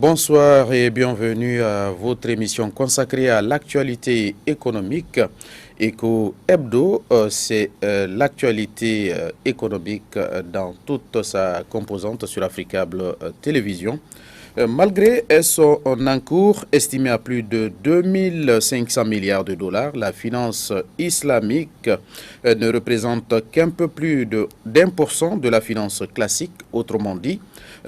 Bonsoir et bienvenue à votre émission consacrée à l'actualité économique. Eco Hebdo, c'est l'actualité économique dans toute sa composante sur Africable Télévision. Malgré son encours estimé à plus de 2500 milliards de dollars, la finance islamique ne représente qu'un peu plus d'1% de la finance classique, autrement dit.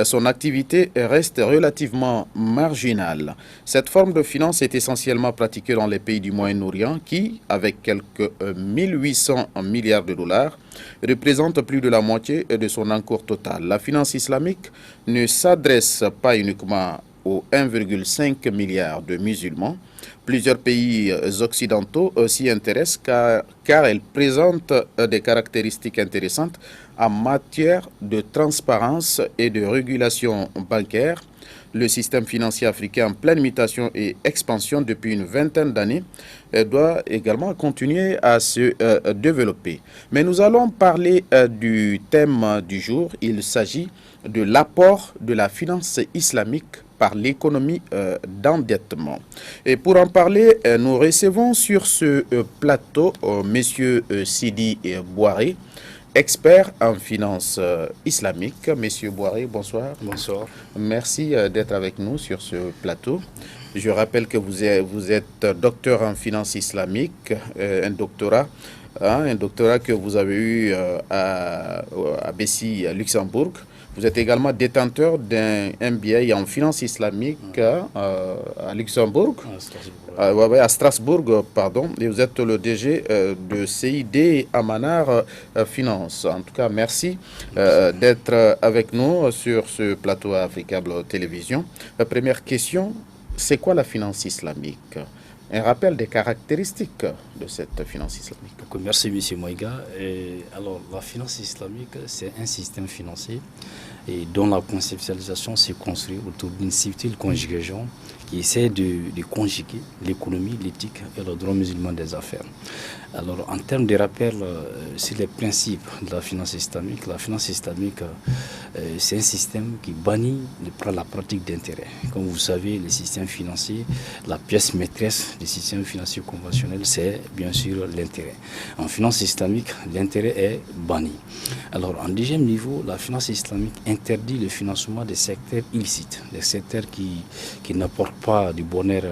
Son activité reste relativement marginale. Cette forme de finance est essentiellement pratiquée dans les pays du Moyen-Orient qui, avec quelques 1800 milliards de dollars, représente plus de la moitié de son encours total. La finance islamique ne s'adresse pas uniquement aux 1,5 milliard de musulmans. Plusieurs pays occidentaux s'y intéressent car elle présente des caractéristiques intéressantes en matière de transparence et de régulation bancaire. Le système financier africain en pleine mutation et expansion depuis une vingtaine d'années doit également continuer à se développer. Mais nous allons parler du thème du jour. Il s'agit de l'apport de la finance islamique par l'économie d'endettement. Et pour en parler, nous recevons sur ce plateau Monsieur Sidi Bouaré, expert en finance islamique. Monsieur Bouaré, bonsoir. Bonsoir. Merci d'être avec nous sur ce plateau. Je rappelle que vous êtes docteur en finance islamique, un doctorat que vous avez eu à Bessie, Luxembourg. Vous êtes également détenteur d'un MBA en finance islamique à Luxembourg, à Strasbourg, pardon, et vous êtes le DG de CID Amanar Finance. En tout cas, merci d'être avec nous sur ce plateau Africable Télévision. La première question, c'est quoi la finance islamique ? Un rappel des caractéristiques de cette finance islamique. Merci, M. Moïga. Alors, la finance islamique, c'est un système financier dont la conceptualisation se construit autour d'une subtile conjugaison qui essaie de conjuguer l'économie, l'éthique et le droit musulman des affaires. Alors, en termes de rappel sur les principes de la finance islamique, c'est un système qui bannit la pratique d'intérêt. Comme vous savez, les systèmes financiers, la pièce maîtresse des systèmes financiers conventionnels, c'est bien sûr l'intérêt. En finance islamique, l'intérêt est banni. Alors, en deuxième niveau, la finance islamique interdit le financement des secteurs illicites, des secteurs qui n'apportent pas du bonheur,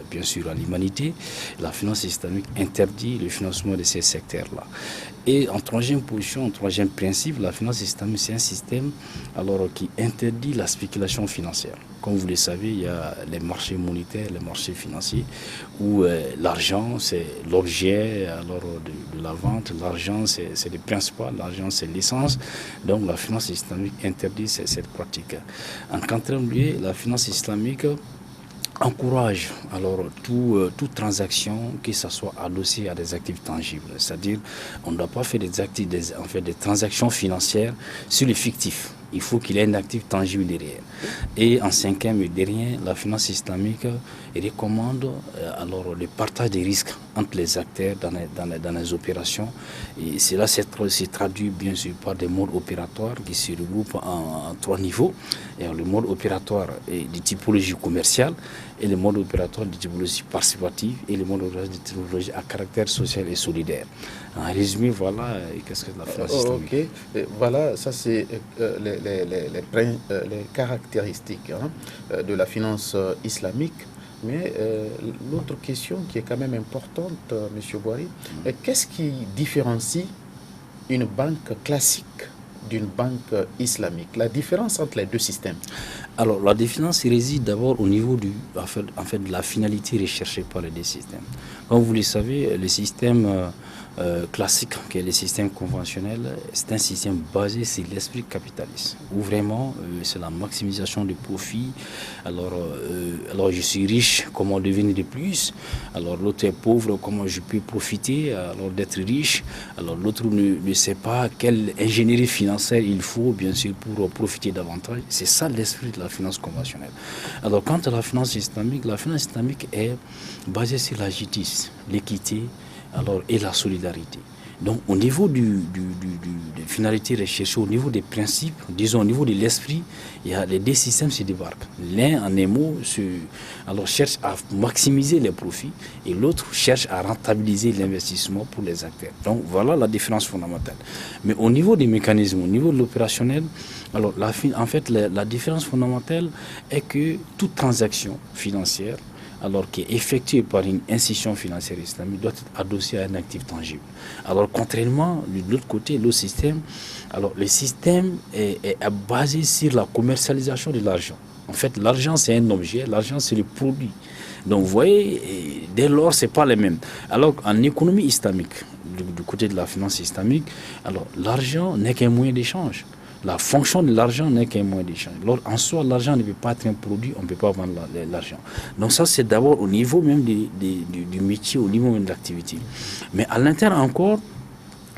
bien sûr, à l'humanité. La finance islamique interdit le financement de ces secteurs-là. Et en troisième position, en troisième principe, la finance islamique, c'est un système qui interdit la spéculation financière. Comme vous le savez, il y a les marchés monétaires, les marchés financiers, où l'argent, c'est l'objet de la vente, l'argent, c'est le principal, l'argent, c'est l'essence. Donc la finance islamique interdit cette pratique. En quatrième lieu, la finance islamique encourage toute transaction que ça soit adossée à des actifs tangibles. C'est-à-dire, on ne doit pas faire des transactions financières sur le fictif. Il faut qu'il y ait un actif tangible derrière. Et en cinquième et dernier, la finance islamique recommande le partage des risques entre les acteurs dans les opérations. Et cela se traduit bien sûr par des modes opératoires qui se regroupent en trois niveaux. Et le mode opératoire est de typologie commerciale, et le mode opératoire de typologie participative, et le mode opératoire de typologie à caractère social et solidaire. En résumé, voilà qu'est-ce que la finance islamique. Ok, voilà, ça c'est les caractéristiques de la finance islamique. Mais l'autre question qui est quand même importante, M. Bouaré, qu'est-ce qui différencie une banque classique d'une banque islamique? La différence entre les deux systèmes? Alors, la différence réside d'abord au niveau de la finalité recherchée par les deux systèmes. Comme vous le savez, le système classique, qui est le système conventionnel, c'est un système basé sur l'esprit capitaliste, où vraiment c'est la maximisation des profits. Alors je suis riche, comment devenir de plus? Alors l'autre est pauvre, comment je peux profiter d'être riche? Alors l'autre ne sait pas quelle ingénierie financière il faut, bien sûr, pour profiter davantage. C'est ça l'esprit de la finance conventionnelle. Alors quant à la finance islamique est basée sur la justice, l'équité, et la solidarité. Donc, au niveau des finalité recherchée, au niveau des principes, disons au niveau de l'esprit, il y a les deux systèmes se débarquent. L'un, en un mot, cherche à maximiser les profits et l'autre cherche à rentabiliser l'investissement pour les acteurs. Donc voilà la différence fondamentale. Mais au niveau des mécanismes, au niveau de l'opérationnel, alors la différence fondamentale est que toute transaction financière, alors qui est effectué par une institution financière islamique, doit être adossé à un actif tangible. Alors contrairement de l'autre côté, le système est basé sur la commercialisation de l'argent. En fait, l'argent c'est un objet, l'argent c'est le produit. Donc vous voyez, dès lors c'est pas les mêmes. Alors en économie islamique, du côté de la finance islamique, alors l'argent n'est qu'un moyen d'échange. La fonction de l'argent n'est qu'un moyen d'échange. En soi, l'argent ne peut pas être un produit, on ne peut pas vendre l'argent. Donc ça, c'est d'abord au niveau même du métier, au niveau même de l'activité. Mais à l'intérieur encore,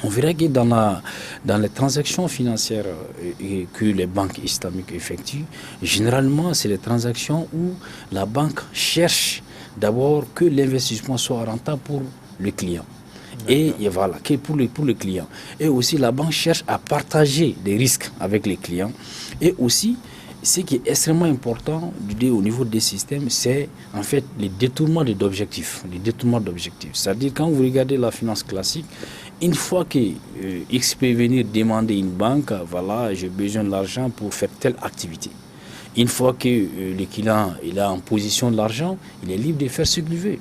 on verra que dans les transactions financières que les banques islamiques effectuent, généralement, c'est les transactions où la banque cherche d'abord que l'investissement soit rentable pour le client. Et voilà, pour le client. Et aussi, la banque cherche à partager des risques avec les clients. Et aussi, ce qui est extrêmement important au niveau des systèmes, c'est en fait les détournements d'objectifs. C'est-à-dire, quand vous regardez la finance classique, une fois que X peut venir demander une banque, voilà, j'ai besoin de l'argent pour faire telle activité. Une fois que le client est en position de l'argent, il est libre de faire ce qu'il veut.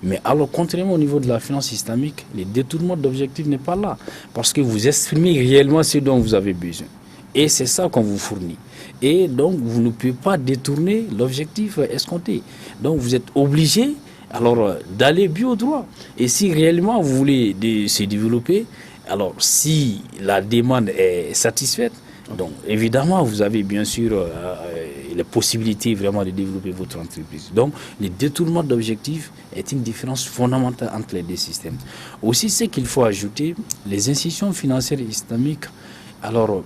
Mais alors, contrairement au niveau de la finance islamique, le détournement d'objectifs n'est pas là. Parce que vous exprimez réellement ce dont vous avez besoin. Et c'est ça qu'on vous fournit. Et donc, vous ne pouvez pas détourner l'objectif escompté. Donc, vous êtes obligé d'aller bio droit. Et si réellement vous voulez se développer, alors si la demande est satisfaite, donc évidemment, vous avez bien sûr les possibilités vraiment de développer votre entreprise. Donc, le détournement d'objectifs est une différence fondamentale entre les deux systèmes. Aussi, ce qu'il faut ajouter, les institutions financières islamiques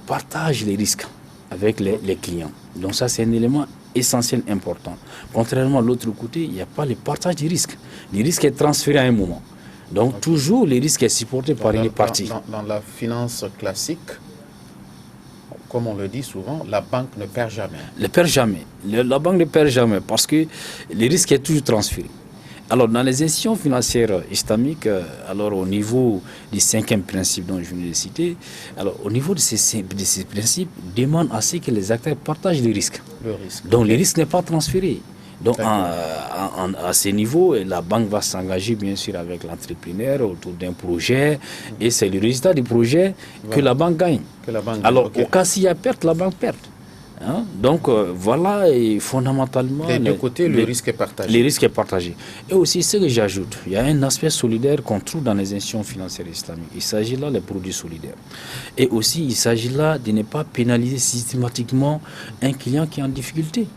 partagent les risques avec les clients. Donc ça, c'est un élément essentiel, important. Contrairement à l'autre côté, il n'y a pas le partage des risques. Le risque est transféré à un moment. Donc toujours, le risque est supporté par une partie. Dans la finance classique, comme on le dit souvent, la banque ne perd jamais. Ne perd jamais. La banque ne perd jamais parce que le risque est toujours transféré. Alors, dans les institutions financières islamiques, au niveau du 5e principe dont je viens de citer, au niveau de ces principes, demande à ce que les acteurs partagent les risques. Donc, le risque n'est pas transféré. Donc, à ce niveau, la banque va s'engager, bien sûr, avec l'entrepreneur autour d'un projet. Et c'est le résultat du projet que la banque gagne. Au cas s'il y a perte, la banque perd. Donc, voilà, et fondamentalement... Des deux côtés, le risque est partagé. Le risque est partagé. Et aussi, ce que j'ajoute, il y a un aspect solidaire qu'on trouve dans les institutions financières islamiques. Il s'agit là des produits solidaires. Et aussi, il s'agit là de ne pas pénaliser systématiquement un client qui est en difficulté.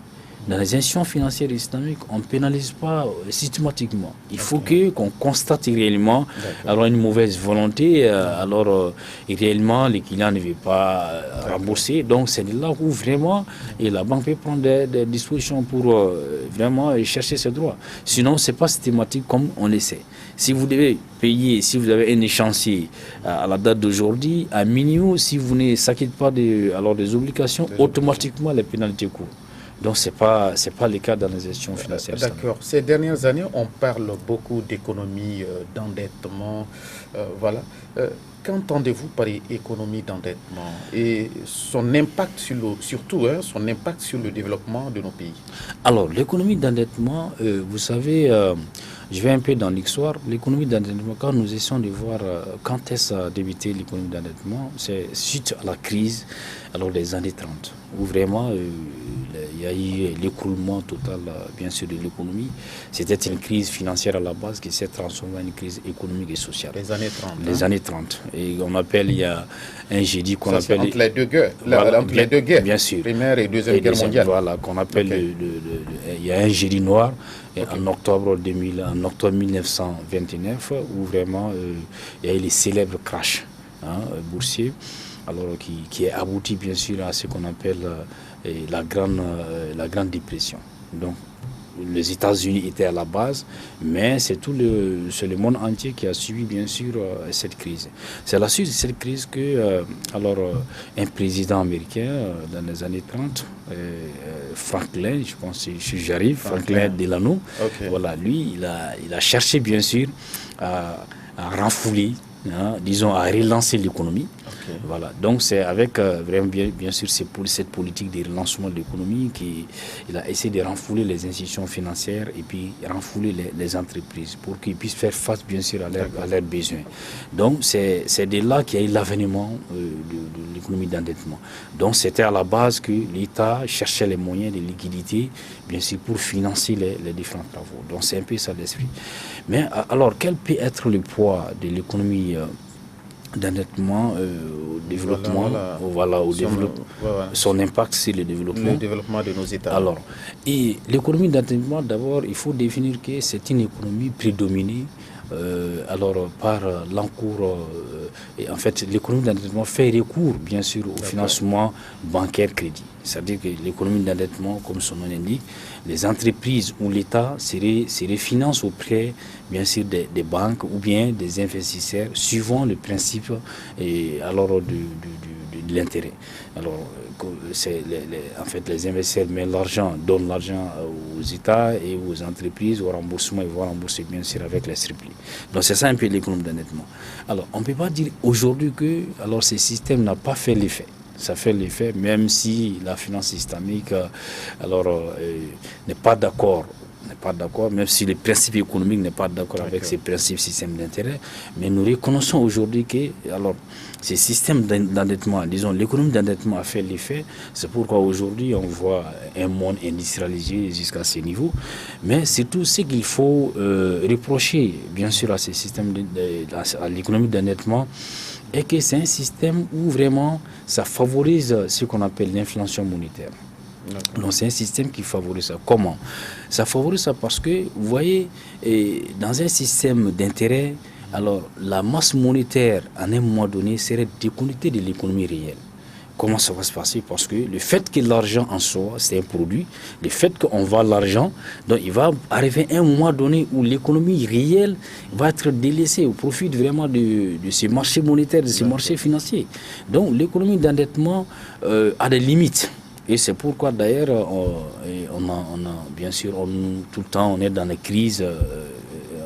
Dans les institutions financières islamiques, on ne pénalise pas systématiquement. Il faut qu'on constate réellement une mauvaise volonté, réellement les clients ne veulent pas rembourser. Donc c'est là où vraiment la banque peut prendre des dispositions pour vraiment chercher ses droits. Sinon, ce n'est pas systématique comme on le sait. Si vous devez payer, si vous avez un échéancier à la date d'aujourd'hui, à minimum, si vous ne s'acquittez pas des obligations, automatiquement les pénalités courent. Donc, ce n'est pas le cas dans les institutions financières. D'accord. Ces dernières années, on parle beaucoup d'économie, d'endettement. Voilà. Qu'entendez-vous par économie d'endettement et son impact surtout son impact sur le développement de nos pays? Alors, l'économie d'endettement, vous savez, je vais un peu dans l'histoire. L'économie d'endettement, quand nous essayons de voir quand est-ce a débuté l'économie d'endettement, c'est suite à la crise des années 30, où vraiment il y a eu l'écroulement total, bien sûr, de l'économie. C'était une crise financière à la base qui s'est transformée en une crise économique et sociale. Les années 30. Les années 30. Et on appelle, il y a un jeudi qu'on appelle... entre les deux guerres. Entre les deux guerres. Bien sûr. Première et deuxième guerre mondiale. Voilà, qu'on appelle il y a un jeudi noir en octobre 1929, où vraiment il y a eu les célèbres crash boursiers, qui est abouti bien sûr à ce qu'on appelle la grande dépression. Donc les États-Unis étaient à la base, mais c'est le monde entier qui a suivi, bien sûr, cette crise. C'est à la suite de cette crise que, un président américain, dans les années 30, Franklin, je pense que j'arrive, Franklin Delano, voilà, lui, il a cherché, bien sûr, à renfouler, disons, à relancer l'économie. Voilà. Donc c'est avec vraiment bien sûr cette politique de relancement de l'économie qu'il a essayé de renfouler les institutions financières et puis renfouler les entreprises pour qu'ils puissent faire face bien sûr à leurs besoins. Donc c'est de là qu'il y a eu l'avènement de l'économie d'endettement. Donc c'était à la base que l'État cherchait les moyens de liquidité bien sûr pour financer les différents travaux. Donc c'est un peu ça l'esprit. Mais alors quel peut être le poids de l'économie d'endettement au développement, son impact sur le développement de nos États. Alors, et l'économie d'endettement, d'abord, il faut définir que c'est une économie prédominée par l'encours. Et en fait, l'économie d'endettement fait recours, bien sûr, au financement bancaire crédit. C'est-à-dire que l'économie d'endettement, comme son nom l'indique, les entreprises ou l'État se refinancent auprès, bien sûr, des banques ou bien des investisseurs, suivant le principe de l'intérêt. Alors, en fait, les investisseurs donnent l'argent aux États et aux entreprises au remboursement. Ils vont rembourser, bien sûr, avec les surplus. Donc, c'est ça un peu l'économie d'endettement. Alors, on ne peut pas dire aujourd'hui que ce système n'a pas fait l'effet. Ça fait l'effet, même si la finance islamique n'est pas d'accord, même si le principe économique n'est pas d'accord avec ces principes système d'intérêt, mais nous reconnaissons aujourd'hui que ces systèmes d'endettement, disons l'économie d'endettement a fait l'effet. C'est pourquoi aujourd'hui on voit un monde industrialisé jusqu'à ce niveau. Mais c'est tout ce qu'il faut reprocher, bien sûr, à ces systèmes à l'économie d'endettement, et que c'est un système où vraiment ça favorise ce qu'on appelle l'inflation monétaire. Donc c'est un système qui favorise ça. Comment? Ça favorise ça parce que, vous voyez, dans un système d'intérêt, la masse monétaire, à un moment donné, serait déconnectée de l'économie réelle. Comment ça va se passer? Parce que le fait que l'argent en soi, c'est un produit, le fait qu'on vend l'argent, donc il va arriver un moment donné où l'économie réelle va être délaissée au profit vraiment de ces marchés monétaires, de ces marchés financiers. Donc l'économie d'endettement a des limites. Et c'est pourquoi d'ailleurs, on a bien sûr, tout le temps, on est dans les crises.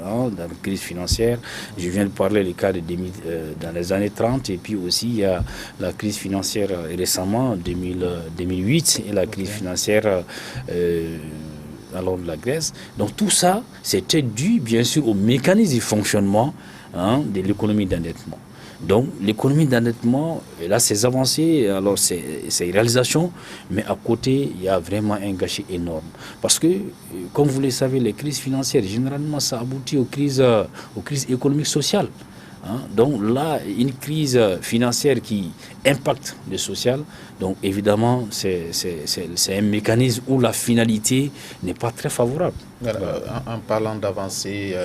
Dans la crise financière. Je viens de parler du cas dans les années 30 et puis aussi il y a la crise financière récemment, 2008 et la crise financière de la Grèce. Donc tout ça, c'était dû bien sûr au mécanisme de fonctionnement de l'économie d'endettement. Donc l'économie d'endettement, elle a ses avancées, ses réalisations, mais à côté, il y a vraiment un gâchis énorme. Parce que, comme vous le savez, les crises financières, généralement, ça aboutit aux crises économiques sociales. Donc là, une crise financière qui impacte le social, donc évidemment, c'est un mécanisme où la finalité n'est pas très favorable. En parlant d'avancées,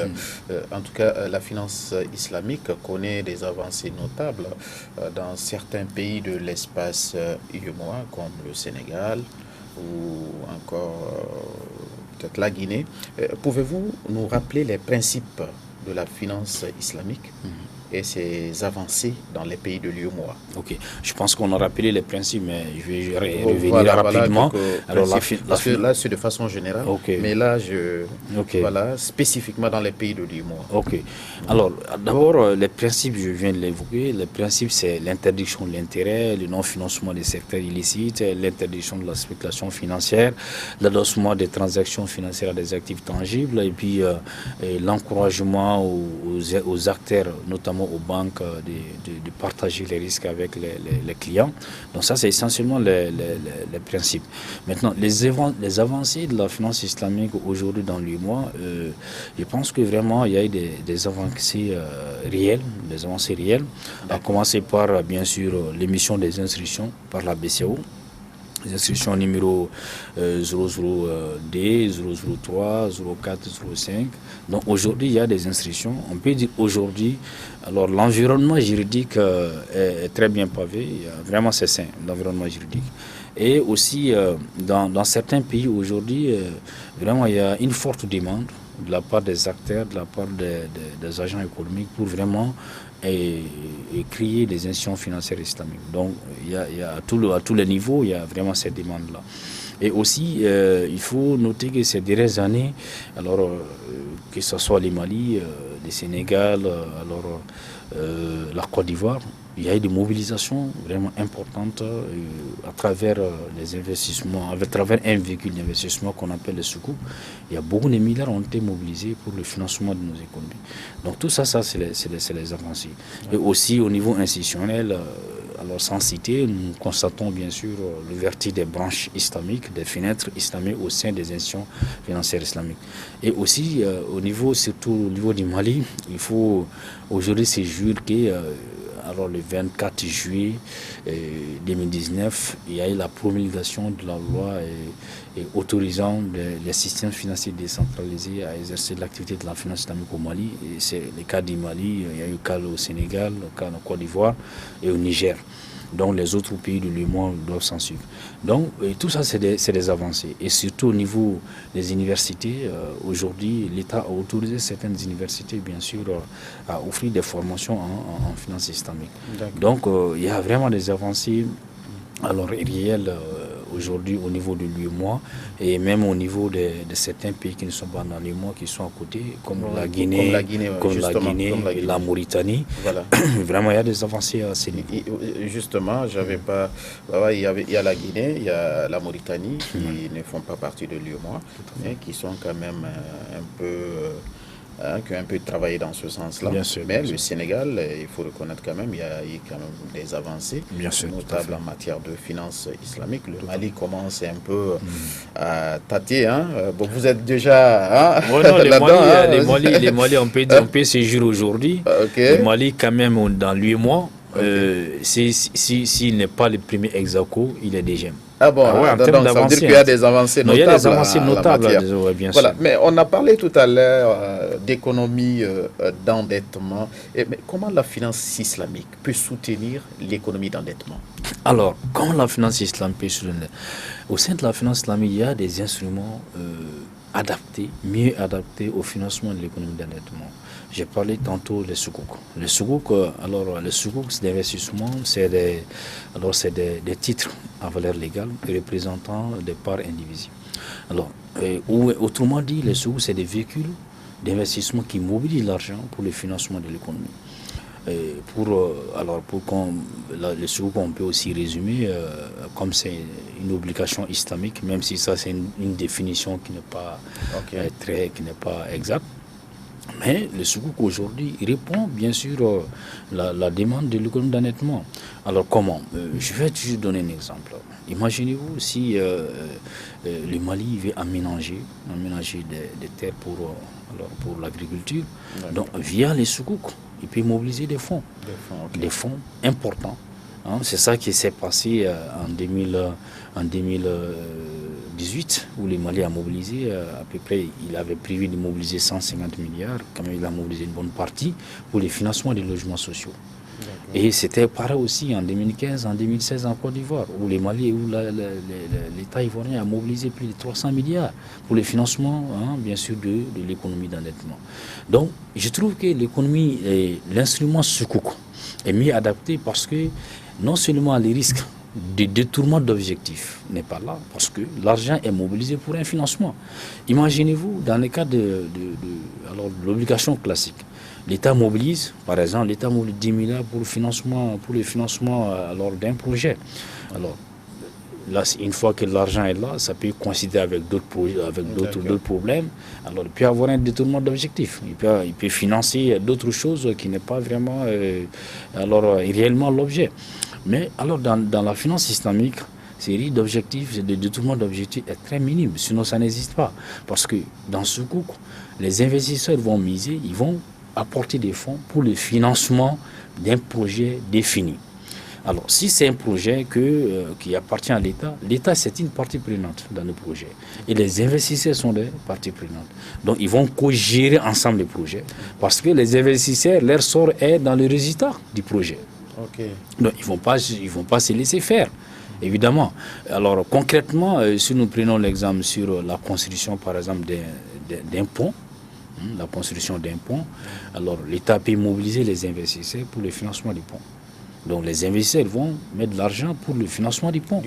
en tout cas, la finance islamique connaît des avancées notables dans certains pays de l'espace UEMOA, comme le Sénégal ou encore peut-être la Guinée. Pouvez-vous nous rappeler les principes de la finance islamique et ses avancées dans les pays de l'UEMOA? Ok, je pense qu'on a rappelé les principes, mais je vais revenir rapidement. Parce que là, c'est de façon générale, mais là, spécifiquement dans les pays de l'UEMOA. Ok, alors d'abord, les principes, je viens de l'évoquer. Les principes, c'est l'interdiction de l'intérêt, le non-financement des secteurs illicites, l'interdiction de la spéculation financière, l'adossement des transactions financières à des actifs tangibles, et puis l'encouragement aux acteurs, notamment aux banques, de partager les risques avec les clients. Donc ça, c'est essentiellement les principes. Maintenant, les avancées de la finance islamique aujourd'hui dans l'UEMOA, je pense que vraiment, il y a eu des avancées réelles, à commencer par, bien sûr, l'émission des instructions par la BCEAO. Les instructions numéro 00D, 003, 04, 05. Donc aujourd'hui, il y a des instructions. On peut dire aujourd'hui, alors l'environnement juridique est très bien pavé. Vraiment, c'est sain, l'environnement juridique. Et aussi, dans certains pays aujourd'hui, vraiment, il y a une forte demande de la part des acteurs, de la part des agents économiques pour vraiment créer des institutions financières islamiques. Donc, il y a à tous les niveaux, il y a vraiment cette demande-là. Et aussi, il faut noter que ces dernières années, alors que ce soit le Mali, le Sénégal, la Côte d'Ivoire, il y a eu des mobilisations vraiment importantes à travers les investissements, à travers un véhicule d'investissement qu'on appelle le Soukouk. Il y a beaucoup de milliards ont été mobilisés pour le financement de nos économies. Donc tout ça c'est les avancées. Et aussi au niveau institutionnel, alors sans citer, nous constatons bien sûr l'ouverture des branches islamiques, des fenêtres islamiques au sein des institutions financières islamiques. Et aussi surtout au niveau du Mali, il faut aujourd'hui se jurer que alors le 24 juillet 2019, il y a eu la promulgation de la loi autorisant les systèmes financiers décentralisés à exercer l'activité de la finance islamique au Mali. Et c'est le cas du Mali, il y a eu le cas au Sénégal, le cas en Côte d'Ivoire et au Niger. Donc les autres pays de l'UEMOA doivent s'en suivre. Donc tout ça, c'est des avancées. Et surtout au niveau des universités, aujourd'hui, l'État a autorisé certaines universités, bien sûr, à offrir des formations en finance islamique. Donc il y a vraiment des avancées alors réelles aujourd'hui au niveau de l'UEMOA et même au niveau de certains pays qui ne sont pas dans l'UEMOA, qui sont à côté, comme la Guinée, et la Mauritanie. Voilà. Vraiment, il y a des avancées à ces niveaux. Justement, il y a la Guinée, il y a la Mauritanie qui ne font pas partie de l'UEMOA, mais qui sont quand même un peu... qui ont un peu travaillé dans ce sens-là. Mais le Sénégal, il faut reconnaître quand même, il y a eu quand même des avancées notables en matière de finances islamiques. Le Mali commence un peu à tâter. Bon, vous êtes déjà là-dedans. Les Mali, on peut se jurer aujourd'hui. Le Mali, quand même, dans l'UEMOA, s'il n'est pas le premier ex-aequo, il est deuxième. Ah bon, donc ça veut dire qu'il y a des avancées notables. Il y a des avancées notables, bien sûr. Voilà. Mais on a parlé tout à l'heure d'économie, d'endettement. Mais comment la finance islamique peut soutenir l'économie d'endettement? Alors, comment la finance islamique peut soutenir? Au sein de la finance islamique, il y a des instruments mieux adaptés au financement de l'économie d'endettement. J'ai parlé tantôt des soukouk. Les soukouk, c'est d'investissement, c'est des titres à valeur légale représentant des parts indivisibles. Alors, autrement dit, les soukouk, c'est des véhicules d'investissement qui mobilisent l'argent pour le financement de l'économie. Les soukouk, on peut aussi résumer comme c'est une obligation islamique, même si ça c'est une définition qui n'est pas exacte. Mais le soukouk aujourd'hui répond bien sûr la demande de l'économie d'endettement. Alors comment? Je vais juste donner un exemple. Imaginez-vous si le Mali veut aménager des terres pour l'agriculture. Donc via les soukouk, il peut mobiliser des fonds importants. C'est ça qui s'est passé en 2018, où le Mali a mobilisé à peu près, il avait prévu de mobiliser 150 milliards, quand même il a mobilisé une bonne partie pour le financement des logements sociaux. Et c'était pareil aussi en 2015, en 2016 en Côte d'Ivoire, où le Mali, où l'État ivoirien a mobilisé plus de 300 milliards pour le financement, bien sûr, de l'économie d'endettement. Donc, je trouve que l'économie, l'instrument soukouk est mieux adapté parce que non seulement les risques de détournement d'objectifs n'est pas là, parce que l'argent est mobilisé pour un financement. Imaginez-vous, dans le cas de l'obligation classique, l'État mobilise, par exemple, 10 milliards pour le financement d'un projet. Alors, là, une fois que l'argent est là, ça peut coïncider avec d'autres projets, avec d'autres problèmes. Alors, il peut avoir un détournement d'objectifs. Il peut financer d'autres choses qui n'est pas vraiment réellement l'objet. Mais alors, dans la finance islamique, ces risques d'objectifs, de détournement d'objectifs est très minime, sinon ça n'existe pas. Parce que dans ce soukouk, les investisseurs vont miser, ils vont apporter des fonds pour le financement d'un projet défini. Alors, si c'est un projet qui appartient à l'État, l'État c'est une partie prenante dans le projet. Et les investisseurs sont des parties prenantes. Donc, ils vont co-gérer ensemble les projets. Parce que les investisseurs, leur sort est dans le résultat du projet. Donc, ils vont pas se laisser faire. évidemment. Alors concrètement, si nous prenons l'exemple sur la construction par exemple d'un pont, la construction d'un pont, alors l'État peut mobiliser les investisseurs pour le financement du pont. Donc les investisseurs vont mettre de l'argent pour le financement du pont.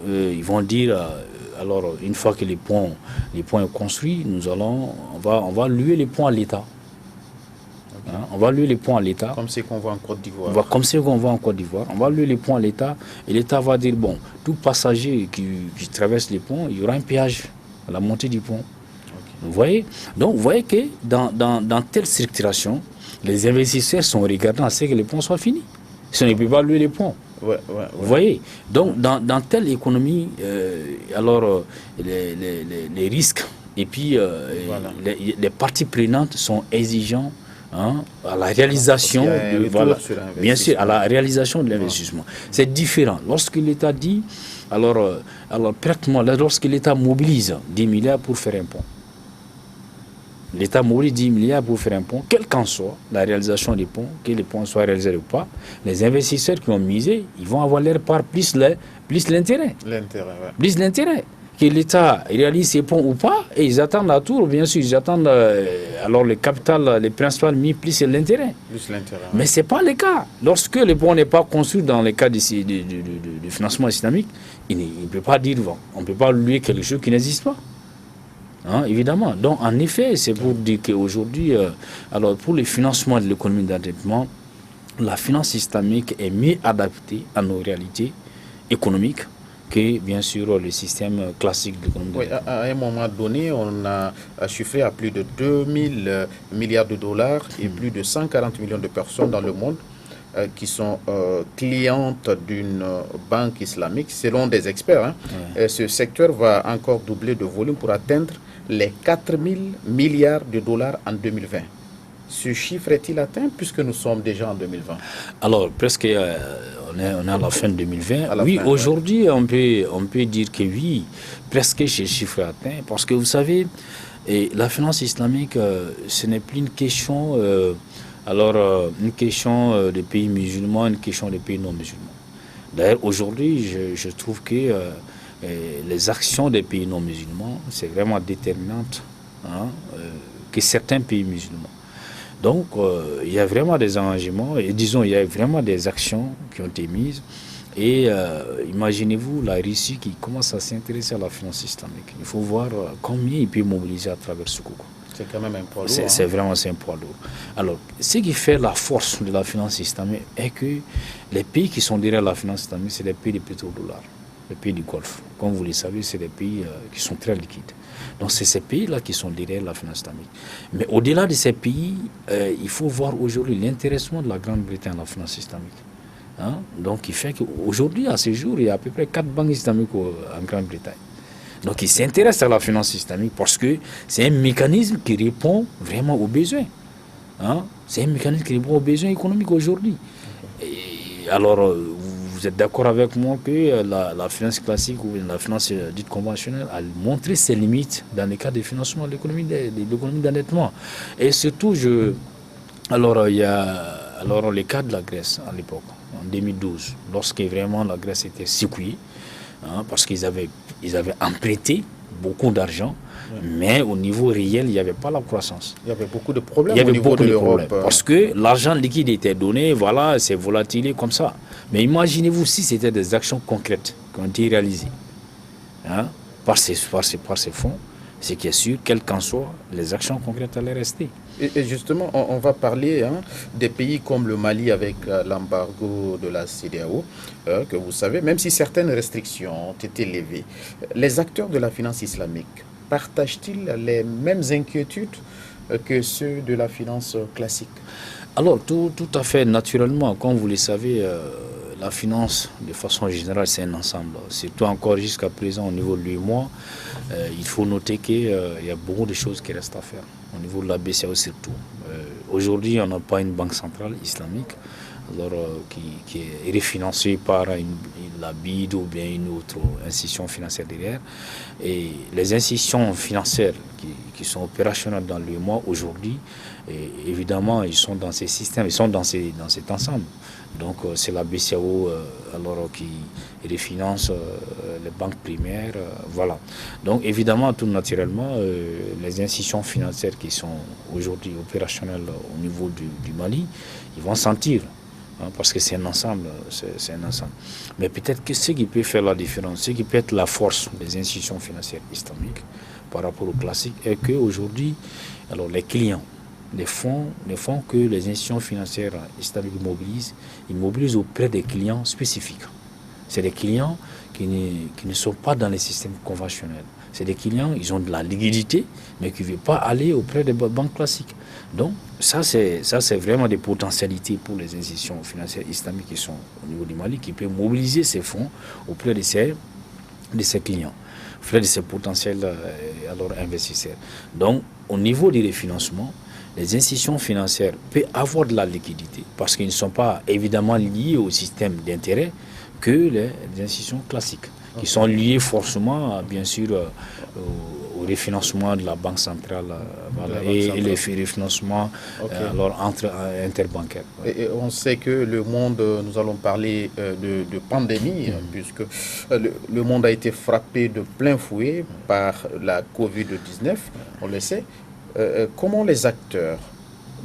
Ils vont dire, alors une fois que le pont est construit, on va louer les ponts à l'État. On va louer les ponts à l'État. Comme c'est qu'on voit en Côte d'Ivoire. Comme c'est qu'on voit en Côte d'Ivoire. On va louer les ponts à l'État et l'État va dire, bon, tout passager qui traverse les ponts, il y aura un péage à la montée du pont. Vous voyez? Donc vous voyez que dans telle structuration, les investisseurs sont regardants à ce que les ponts soient finis. Sinon, ils ne peuvent pas louer les ponts. Vous voyez? Donc dans telle économie, les risques et puis les parties prenantes sont exigeants à la réalisation bien sûr, à la réalisation de l'investissement. C'est différent. Lorsque l'État dit, lorsque l'État mobilise 10 milliards pour faire un pont, l'État mobilise 10 milliards pour faire un pont, quelle qu'en soit la réalisation des ponts, que les ponts soient réalisés ou pas, les investisseurs qui ont misé, ils vont avoir leur part plus l'intérêt. Plus l'intérêt. Que l'État réalise ces ponts ou pas, et ils attendent la tour, bien sûr, ils attendent le capital, les principales mis plus l'intérêt. Mais ce n'est pas le cas. Lorsque le pont n'est pas construit dans le cas du financement islamique, il ne peut pas dire, on ne peut pas louer quelque chose qui n'existe pas. Évidemment. Donc, en effet, c'est pour dire qu'aujourd'hui, pour le financement de l'économie d'endettement, la finance islamique est mieux adaptée à nos réalités économiques que, bien sûr, le système classique de l'économie d'endettement. À un moment donné, on a chiffré à plus de 2000 milliards de dollars et plus de 140 millions de personnes dans le monde qui sont clientes d'une banque islamique, selon des experts. Ce secteur va encore doubler de volume pour atteindre les 4000 milliards de dollars en 2020. Ce chiffre est-il atteint puisque nous sommes déjà en 2020? Alors, presque, on est à la fin de 2020. Oui, aujourd'hui, on peut dire que oui, presque ce chiffre est atteint. Parce que vous savez, la finance islamique, ce n'est plus une question, une question des pays musulmans, une question des pays non musulmans. D'ailleurs, aujourd'hui, je trouve que les actions des pays non musulmans, c'est vraiment déterminante que certains pays musulmans. Donc, il y a vraiment des engagements, et disons, il y a vraiment des actions qui ont été mises. Et imaginez-vous la Russie qui commence à s'intéresser à la finance islamique. Il faut voir combien il peut mobiliser à travers ce concours. C'est quand même un poids lourd. C'est vraiment un poids lourd. Alors, ce qui fait la force de la finance islamique est que les pays qui sont derrière la finance islamique, c'est les pays des pétrodollars, les pays du Golfe. Comme vous le savez, c'est des pays qui sont très liquides. Donc c'est ces pays-là qui sont derrière la finance islamique. Mais au-delà de ces pays, il faut voir aujourd'hui l'intéressement de la Grande-Bretagne à la finance islamique. Donc il fait qu'aujourd'hui, à ce jour, il y a à peu près 4 banques islamiques en Grande-Bretagne. Donc ils s'intéressent à la finance islamique parce que c'est un mécanisme qui répond vraiment aux besoins. C'est un mécanisme qui répond aux besoins économiques aujourd'hui. Alors, vous êtes d'accord avec moi que la finance classique ou la finance dite conventionnelle a montré ses limites dans le cadre du financement de l'économie d'endettement. Et surtout, il y a le cas de la Grèce à l'époque, en 2012, lorsque vraiment la Grèce était secouée, parce qu'ils avaient emprunté beaucoup d'argent, mais au niveau réel, il n'y avait pas la croissance. Il y avait beaucoup de problèmes au niveau de l'Europe. Parce que l'argent liquide était donné, voilà, c'est volatilé comme ça. Mais imaginez-vous si c'était des actions concrètes qui ont été réalisées par ces fonds, ce qui est sûr, quelles qu'en soient, les actions concrètes allaient rester. Et justement, on va parler des pays comme le Mali avec l'embargo de la CEDEAO, que vous savez, même si certaines restrictions ont été levées, les acteurs de la finance islamique partagent-ils les mêmes inquiétudes que ceux de la finance classique? Alors, tout à fait naturellement, comme vous le savez, la finance, de façon générale, c'est un ensemble. Surtout encore jusqu'à présent, au niveau de l'UEMOA, il faut noter qu'il y a beaucoup de choses qui restent à faire, au niveau de la BCAO surtout. Aujourd'hui, on n'a pas une banque centrale islamique qui est refinancée par la BID ou bien une autre institution financière derrière. Et les institutions financières qui sont opérationnelles dans l'UEMOA aujourd'hui, évidemment, ils sont dans ces systèmes, ils sont dans cet ensemble. Donc c'est la BCAO alors qui refinance les banques primaires, voilà. Donc évidemment, tout naturellement, les institutions financières qui sont aujourd'hui opérationnelles au niveau du Mali, ils vont sentir, hein, parce que c'est un ensemble, c'est un ensemble. Mais peut-être que ce qui peut faire la différence, ce qui peut être la force des institutions financières islamiques par rapport au classique, est qu'aujourd'hui, alors les clients, les fonds que les institutions financières islamiques mobilisent, ils mobilisent auprès des clients spécifiques. C'est des clients qui ne sont pas dans les systèmes conventionnels. C'est des clients, ils ont de la liquidité, mais qui ne veulent pas aller auprès des banques classiques. Donc, ça, c'est vraiment des potentialités pour les institutions financières islamiques qui sont au niveau du Mali, qui peuvent mobiliser ces fonds auprès de ces clients, auprès de ces potentiels alors investisseurs. Donc, au niveau du refinancement, les institutions financières peuvent avoir de la liquidité parce qu'ils ne sont pas évidemment liés au système d'intérêt que les institutions classiques, qui sont liées forcément, bien sûr, au refinancement de la Banque centrale et les refinancements interbancaires. Et on sait que le monde, nous allons parler de pandémie, puisque le monde a été frappé de plein fouet par la Covid-19, on le sait. Comment les acteurs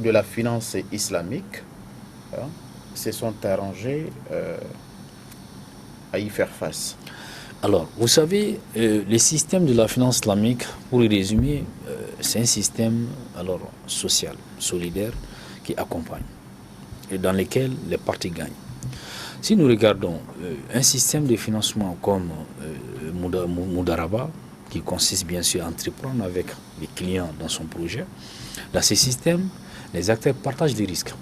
de la finance islamique se sont arrangés à y faire face? Alors, vous savez, le système de la finance islamique, pour le résumer, c'est un système social, solidaire, qui accompagne et dans lequel les parties gagnent. Si nous regardons un système de financement comme Moudaraba, qui consiste bien sûr à entreprendre avec les clients dans son projet, dans ces systèmes, les acteurs partagent les risques.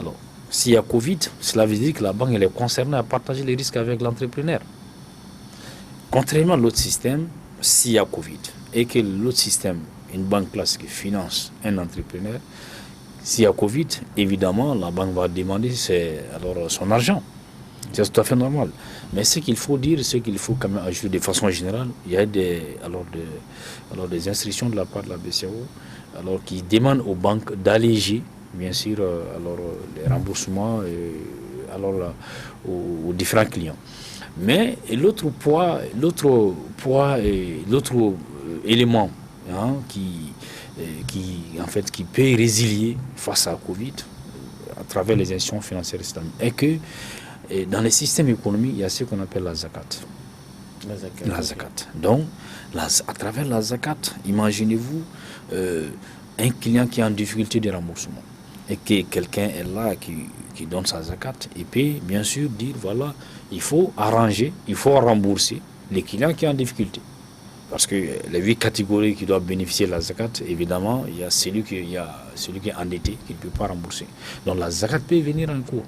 Alors, s'il y a Covid, cela veut dire que la banque elle est concernée à partager les risques avec l'entrepreneur. Contrairement à l'autre système, s'il y a Covid et que l'autre système, une banque classique finance un entrepreneur, s'il y a Covid, évidemment, la banque va demander son argent. C'est tout à fait normal. Mais ce qu'il faut dire, ce qu'il faut quand même ajouter de façon générale, il y a des instructions de la part de la BCAO qui demandent aux banques d'alléger, bien sûr, les remboursements aux différents clients. Mais l'autre élément qui peut résilier face à la Covid à travers les institutions financières islamiques est que dans les systèmes économiques, il y a ce qu'on appelle la zakat. La zakat. Donc, à travers la zakat, imaginez-vous un client qui est en difficulté de remboursement et que quelqu'un est là qui donne sa zakat, il peut bien sûr dire, voilà, il faut arranger, il faut rembourser les clients qui sont en difficulté. Parce que les 8 catégories qui doivent bénéficier de la zakat, évidemment, il y a celui qui est endetté, qui ne peut pas rembourser. Donc la zakat peut venir en cours.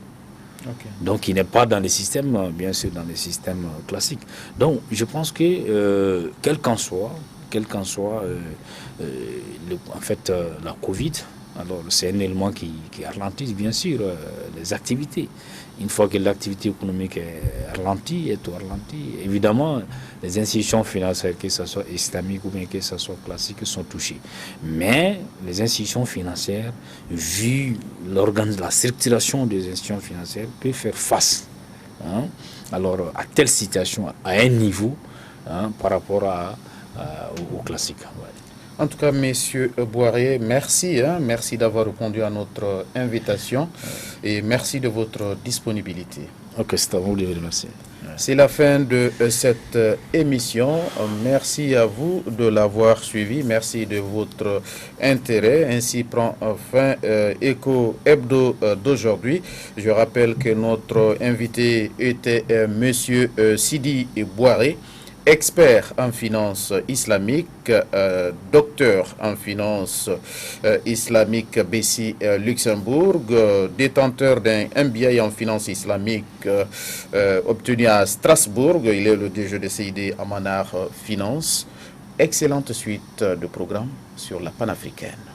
Okay. Donc il n'est pas dans les systèmes, bien sûr, dans les systèmes classiques. Donc je pense que, quel qu'en soit la Covid, alors c'est un élément qui ralentit bien sûr les activités. Une fois que l'activité économique est ralentie, évidemment, les institutions financières, que ce soit islamiques ou bien que ce soit classiques, sont touchées. Mais les institutions financières, vu la circulation des institutions financières, peuvent faire face à telle situation, à un niveau, par rapport au classique. Ouais. En tout cas, Messieurs Boiré, merci. Merci d'avoir répondu à notre invitation et merci de votre disponibilité. Ok, c'est à vous de remercier. C'est la fin de cette émission. Merci à vous de l'avoir suivi. Merci de votre intérêt. Ainsi prend fin Eco Hebdo d'aujourd'hui. Je rappelle que notre invité était Monsieur Sidi Boiré, expert en finance islamique, docteur en finance islamique BESI Luxembourg, détenteur d'un MBA en finance islamique obtenu à Strasbourg. Il est le DG de CID Amanar Finance. Excellente suite de programmes sur la panafricaine.